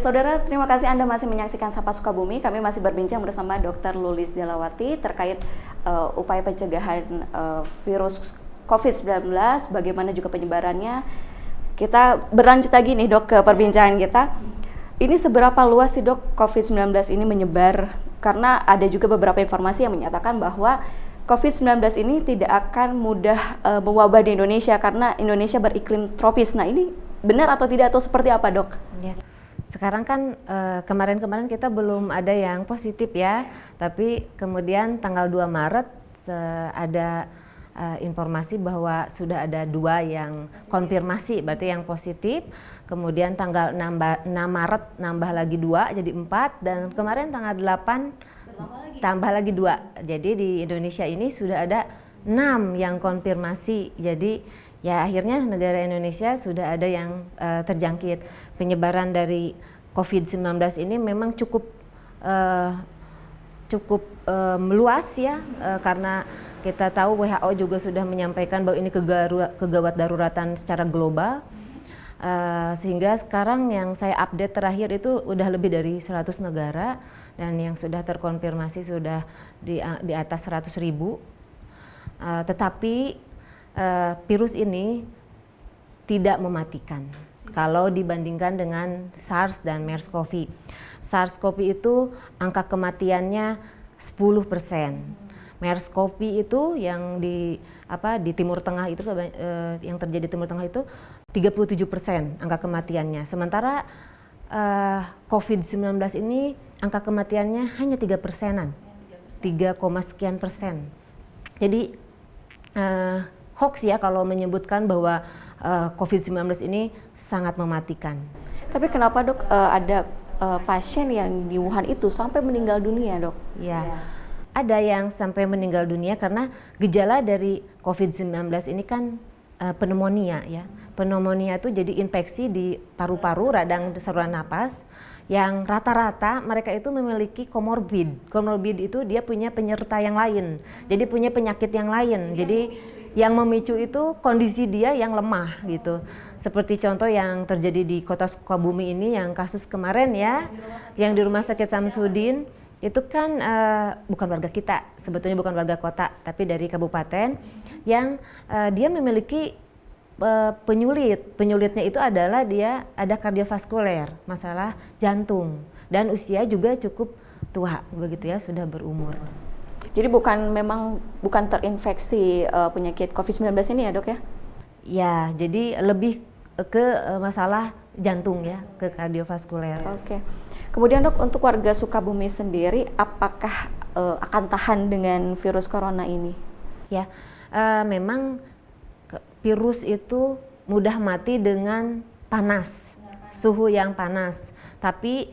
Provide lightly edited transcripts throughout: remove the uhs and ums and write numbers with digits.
saudara, terima kasih Anda masih menyaksikan Sapa Sukabumi. Kami masih berbincang bersama Dr. Lulis Delawati terkait upaya pencegahan virus COVID-19, bagaimana juga penyebarannya. Kita berlanjut lagi nih dok ke perbincangan kita. Ini seberapa luas sih dok COVID-19 ini menyebar? Karena ada juga beberapa informasi yang menyatakan bahwa COVID-19 ini tidak akan mudah mewabah di Indonesia karena Indonesia beriklim tropis. Nah ini benar atau tidak atau seperti apa dok? Ya. Sekarang kan kemarin-kemarin kita belum ada yang positif ya, tapi kemudian tanggal 2 Maret ada informasi bahwa sudah ada 2 yang konfirmasi, berarti yang positif. Kemudian tanggal 6 Maret nambah lagi 2 jadi 4, dan kemarin tanggal 8 tambah lagi 2. Jadi di Indonesia ini sudah ada 6 yang konfirmasi. Jadi ya akhirnya negara Indonesia sudah ada yang terjangkit. Penyebaran dari COVID-19 ini memang cukup meluas ya, karena kita tahu WHO juga sudah menyampaikan bahwa ini kegawat daruratan secara global. Sehingga sekarang yang saya update terakhir itu udah lebih dari 100 negara, dan yang sudah terkonfirmasi sudah di atas 100.000. Tetapi virus ini tidak mematikan kalau dibandingkan dengan SARS dan MERS-CoV. SARS-CoV itu angka kematiannya 10%. MERS-CoV itu yang di Timur Tengah itu yang terjadi di Timur Tengah itu 37% angka kematiannya. Sementara COVID-19 ini angka kematiannya hanya 3%-an. 3, sekian persen. Jadi hoax ya kalau menyebutkan bahwa COVID-19 ini sangat mematikan. Tapi kenapa dok ada pasien yang di Wuhan itu sampai meninggal dunia dok? Ya, ada yang sampai meninggal dunia karena gejala dari COVID-19 ini kan pneumonia ya. Pneumonia itu jadi infeksi di paru-paru, radang saluran napas, yang rata-rata mereka itu memiliki komorbid. Komorbid itu dia punya penyerta yang lain, jadi punya penyakit yang lain. Jadi yang memicu itu kondisi dia yang lemah gitu. Seperti contoh yang terjadi di kota Sukabumi ini yang kasus kemarin ya, yang di Rumah Sakit Samsudin itu kan bukan warga kita, sebetulnya bukan warga kota, tapi dari kabupaten yang dia memiliki penyulitnya itu adalah dia ada kardiovaskuler, masalah jantung, dan usia juga cukup tua begitu ya, sudah berumur. Jadi memang bukan terinfeksi penyakit COVID-19 ini ya dok ya? Ya, jadi lebih ke masalah jantung ya, ke kardiovaskuler. Oke. Kemudian dok, untuk warga Sukabumi sendiri, apakah akan tahan dengan virus corona ini? Ya, memang virus itu mudah mati dengan panas, suhu yang panas. Tapi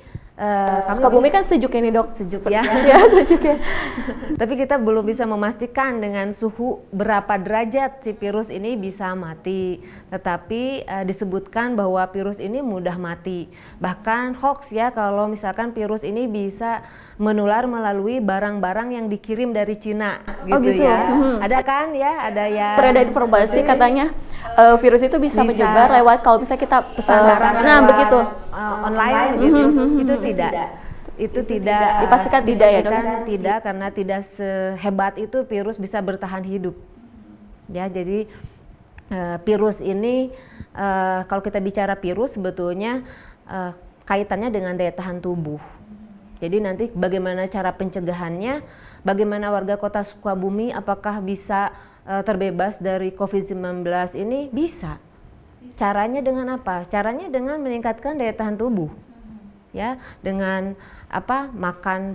Sukabumi kan sejuk ini dok, sejuk ya. Ya sejuk ya. Tapi kita belum bisa memastikan dengan suhu berapa derajat si virus ini bisa mati. Tetapi disebutkan bahwa virus ini mudah mati. Bahkan hoax ya kalau misalkan virus ini bisa menular melalui barang-barang yang dikirim dari Cina gitu ya. Ada kan ya, ada ya. Beredar informasi katanya virus itu bisa menyebar lewat kalau misalnya kita pesan barang. Nah begitu. Online gitu. Itu tidak dipastikan tidak ya dok? Tidak, karena tidak sehebat itu virus bisa bertahan hidup. Ya, jadi virus ini kalau kita bicara virus sebetulnya kaitannya dengan daya tahan tubuh. Jadi nanti bagaimana cara pencegahannya, bagaimana warga kota Sukabumi apakah bisa terbebas dari COVID-19 ini? Bisa. Caranya dengan apa? Caranya dengan meningkatkan daya tahan tubuh. Ya, dengan makan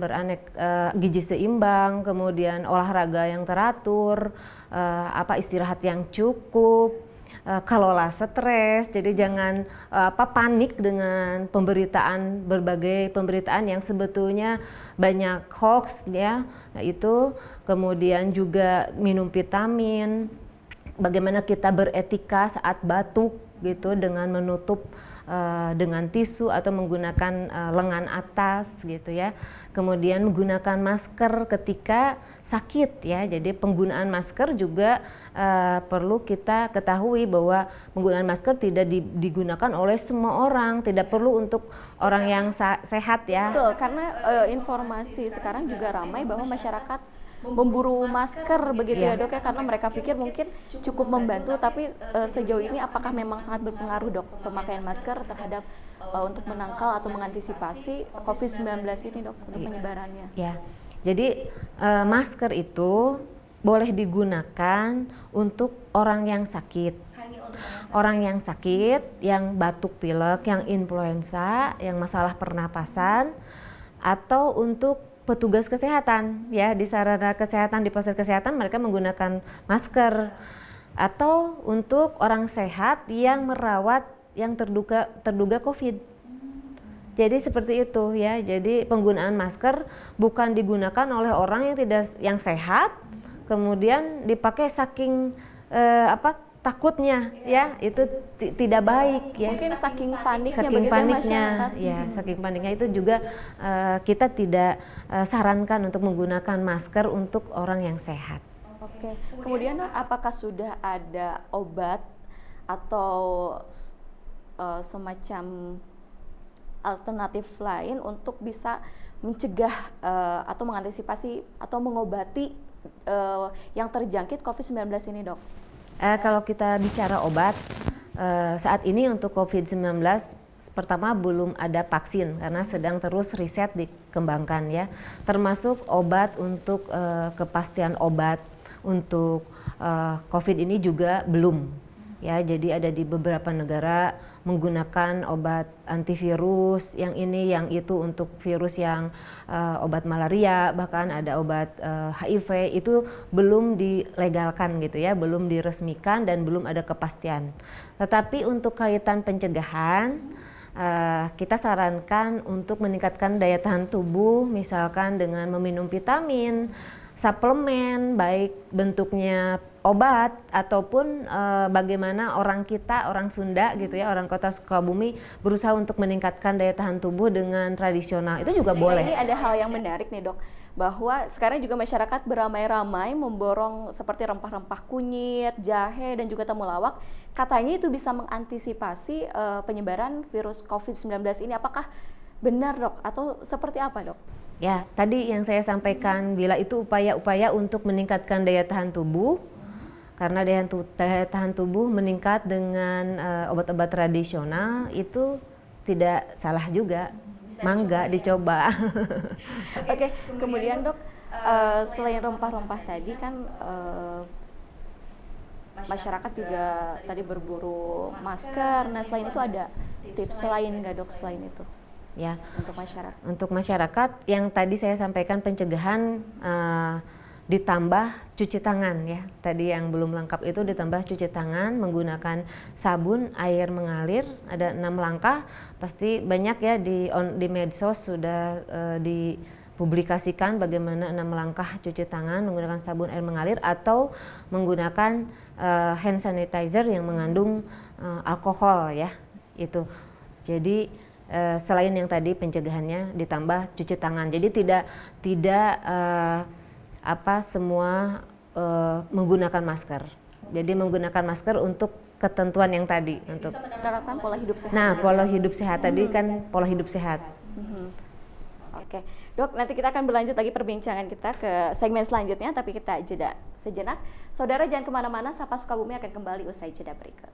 gizi seimbang, kemudian olahraga yang teratur, istirahat yang cukup, kelola stres. Jadi jangan panik dengan berbagai pemberitaan yang sebetulnya banyak hoax ya. Nah, itu kemudian juga minum vitamin. Bagaimana kita beretika saat batuk gitu dengan menutup dengan tisu atau menggunakan lengan atas gitu ya. Kemudian menggunakan masker ketika sakit ya. Jadi penggunaan masker juga perlu kita ketahui bahwa penggunaan masker tidak digunakan oleh semua orang, tidak perlu untuk orang yang sehat ya. Betul, karena informasi sekarang juga ramai bahwa masyarakat memburu masker begitu ya Dok ya, karena mereka pikir mungkin cukup membantu, tapi sejauh ini apakah memang sangat berpengaruh Dok pemakaian masker terhadap untuk menangkal atau mengantisipasi COVID-19 ini Dok untuk penyebarannya? Ya, jadi masker itu boleh digunakan untuk orang yang sakit. Orang yang sakit, yang batuk pilek, yang influenza, yang masalah pernapasan, atau untuk petugas kesehatan ya, di sarana kesehatan, di pos kesehatan mereka menggunakan masker, atau untuk orang sehat yang merawat yang terduga COVID. Jadi seperti itu ya. Jadi penggunaan masker bukan digunakan oleh orang yang sehat kemudian dipakai saking takutnya ya, itu tidak baik ya. Mungkin saking paniknya masyarakat. Ya, saking paniknya itu juga kita tidak sarankan untuk menggunakan masker untuk orang yang sehat. Oke. Kemudian apakah sudah ada obat atau semacam alternatif lain untuk bisa mencegah atau mengantisipasi atau mengobati yang terjangkit COVID-19 ini Dok? Kalau kita bicara obat, saat ini untuk COVID-19 pertama belum ada vaksin karena sedang terus riset dikembangkan ya. Termasuk obat untuk kepastian obat untuk COVID ini juga belum. Ya, jadi ada di beberapa negara menggunakan obat antivirus yang ini yang itu untuk virus yang obat malaria, bahkan ada obat HIV, itu belum dilegalkan gitu ya, belum diresmikan dan belum ada kepastian. Tetapi untuk kaitan pencegahan kita sarankan untuk meningkatkan daya tahan tubuh, misalkan dengan meminum vitamin, suplemen, baik bentuknya obat ataupun bagaimana orang Sunda gitu ya, orang Kota Sukabumi berusaha untuk meningkatkan daya tahan tubuh dengan tradisional, itu juga boleh. Ini ada hal yang menarik nih Dok, bahwa sekarang juga masyarakat beramai-ramai memborong seperti rempah-rempah kunyit, jahe dan juga temulawak. Katanya itu bisa mengantisipasi penyebaran virus COVID-19 ini. Apakah benar Dok atau seperti apa Dok? Ya, tadi yang saya sampaikan bila itu upaya-upaya untuk meningkatkan daya tahan tubuh, karena daya tahan tubuh meningkat dengan obat-obat tradisional itu tidak salah juga, mangga dicoba. Oke, kemudian Dok, selain rempah-rempah tadi kan masyarakat juga tadi berburu masker. Nah selain itu ada tips lain nggak Dok selain itu? Ya, untuk masyarakat yang tadi saya sampaikan pencegahan ditambah cuci tangan ya. Tadi yang belum lengkap itu ditambah cuci tangan menggunakan sabun, air mengalir, ada 6 langkah. Pasti banyak ya di medsos sudah dipublikasikan bagaimana 6 langkah cuci tangan menggunakan sabun, air mengalir atau menggunakan hand sanitizer yang mengandung alkohol ya. Itu. Jadi selain yang tadi pencegahannya ditambah cuci tangan. Jadi tidak semua menggunakan masker. Jadi menggunakan masker untuk ketentuan yang tadi untuk menerapkan pola hidup sehat. Nah, pola hidup sehat tadi kan pola hidup sehat. Oke, Dok, nanti kita akan berlanjut lagi perbincangan kita ke segmen selanjutnya, tapi kita jeda sejenak. Saudara jangan kemana-mana, Sapa Sukabumi akan kembali usai jeda berikut.